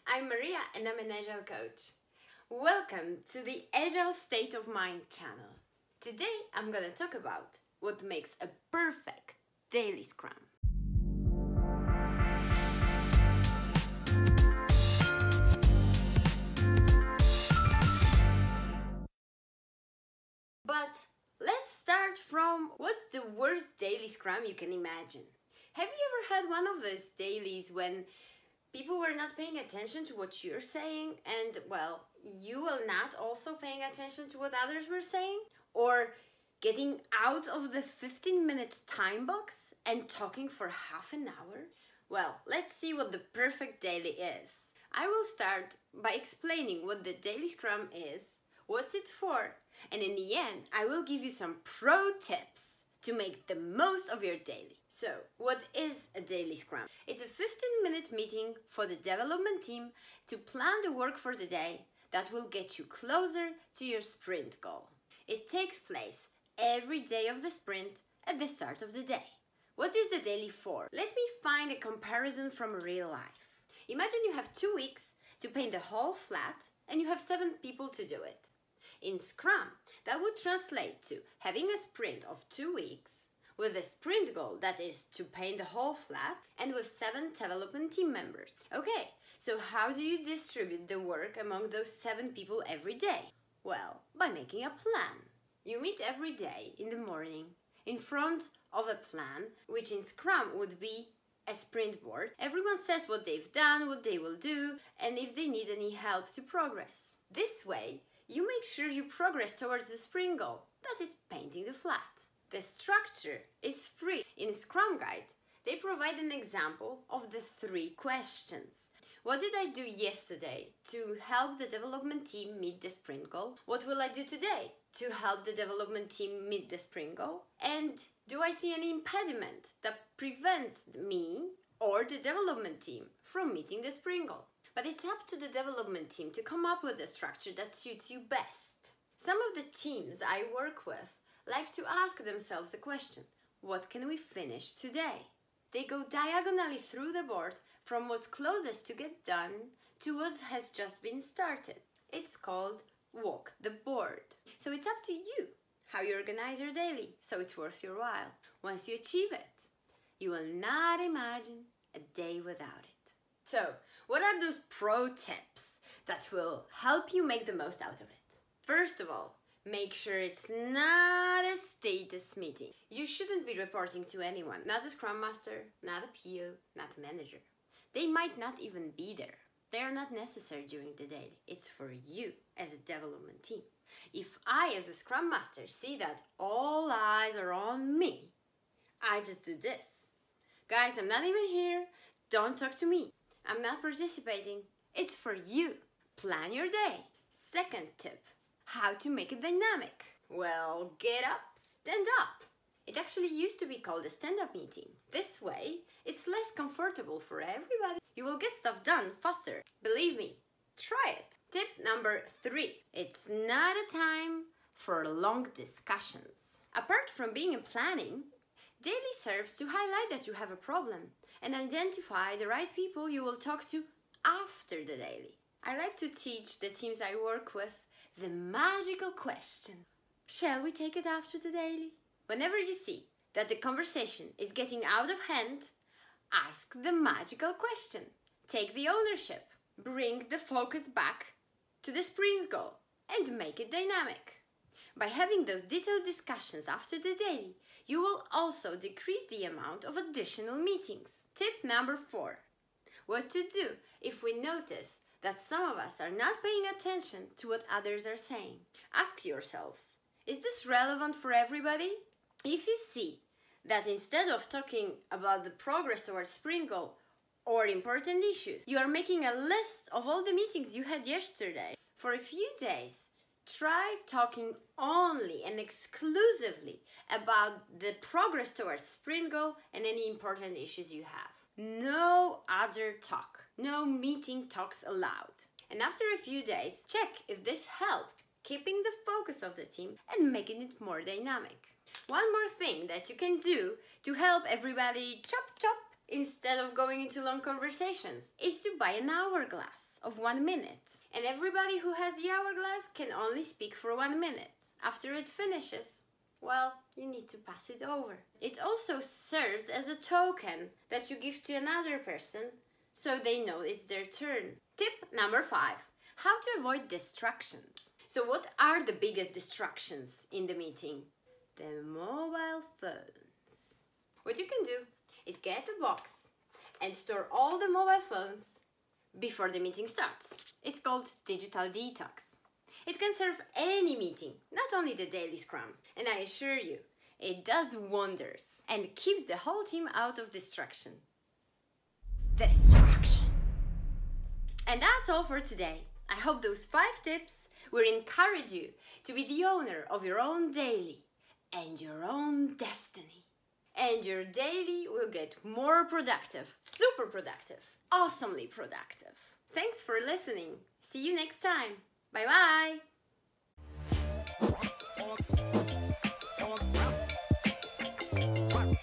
I'm Maria and I'm an Agile coach. Welcome to the Agile State of Mind channel. Today I'm gonna talk about what makes a perfect daily scrum. But let's start from what's the worst daily scrum you can imagine. Have you ever had one of those dailies when people were not paying attention to what you're saying and, well, you were not also paying attention to what others were saying? Or getting out of the 15 minutes time box and talking for half an hour? Well, let's see what the perfect daily is. I will start by explaining what the daily scrum is, what's it for, and in the end, I will give you some pro tips to make the most of your daily. So, what is a daily scrum? It's a 15-minute meeting for the development team to plan the work for the day that will get you closer to your sprint goal. It takes place every day of the sprint at the start of the day. What is the daily for? Let me find a comparison from real life. Imagine you have 2 weeks to paint the whole flat and you have 7 people to do it. In Scrum, that would translate to having a sprint of 2 weeks with a sprint goal that is to paint the whole flat and with 7 development team members. Okay, so how do you distribute the work among those 7 people every day? Well, by making a plan. You meet every day in the morning in front of a plan, which in Scrum would be a sprint board. Everyone says what they've done, what they will do, and if they need any help to progress. This way, you make sure you progress towards the sprint goal, that is painting the flat. The structure is free. In Scrum Guide, they provide an example of the 3 questions. What did I do yesterday to help the development team meet the sprint goal? What will I do today to help the development team meet the sprint goal? And do I see any impediment that prevents me or the development team from meeting the sprint goal? But it's up to the development team to come up with a structure that suits you best. Some of the teams I work with like to ask themselves the question, what can we finish today? They go diagonally through the board from what's closest to get done to what has just been started. It's called walk the board. So it's up to you how you organize your daily, so it's worth your while. Once you achieve it, you will not imagine a day without it. So, what are those pro tips that will help you make the most out of it? First of all, make sure it's not a status meeting. You shouldn't be reporting to anyone, not a Scrum Master, not a PO, not a manager. They might not even be there. They are not necessary during the day. It's for you as a development team. If I, as a Scrum Master, see that all eyes are on me, I just do this. Guys, I'm not even here. Don't talk to me. I'm not participating. It's for you. Plan your day. Second tip, how to make it dynamic. Well, get up, stand up. It actually used to be called a stand-up meeting. This way, it's less comfortable for everybody. You will get stuff done faster. Believe me, try it. Tip number 3, it's not a time for long discussions. Apart from being in planning, daily serves to highlight that you have a problem and identify the right people you will talk to after the daily. I like to teach the teams I work with the magical question. Shall we take it after the daily? Whenever you see that the conversation is getting out of hand, ask the magical question. Take the ownership. Bring the focus back to the sprint goal and make it dynamic. By having those detailed discussions after the daily, you will also decrease the amount of additional meetings. Tip number 4. What to do if we notice that some of us are not paying attention to what others are saying. Ask yourselves, is this relevant for everybody? If you see that instead of talking about the progress towards sprint goal or important issues, you are making a list of all the meetings you had yesterday, for a few days, try talking only and exclusively about the progress towards sprint goal and any important issues you have. No other talk. No meeting talks allowed. And after a few days, check if this helped keeping the focus of the team and making it more dynamic. One more thing that you can do to help everybody chop chop instead of going into long conversations is to buy an hourglass. of 1 minute. And everybody who has the hourglass can only speak for 1 minute. After it finishes, well, you need to pass it over. It also serves as a token that you give to another person so they know it's their turn. Tip number 5. How to avoid distractions. So what are the biggest distractions in the meeting? The mobile phones. What you can do is get a box and store all the mobile phones before the meeting starts. It's called digital detox. It can serve any meeting, not only the Daily Scrum. And I assure you, it does wonders and keeps the whole team out of distraction. And that's all for today. I hope those 5 tips will encourage you to be the owner of your own daily and your own destiny. And your daily will get more productive, super productive, awesomely productive. Thanks for listening. See you next time. Bye bye.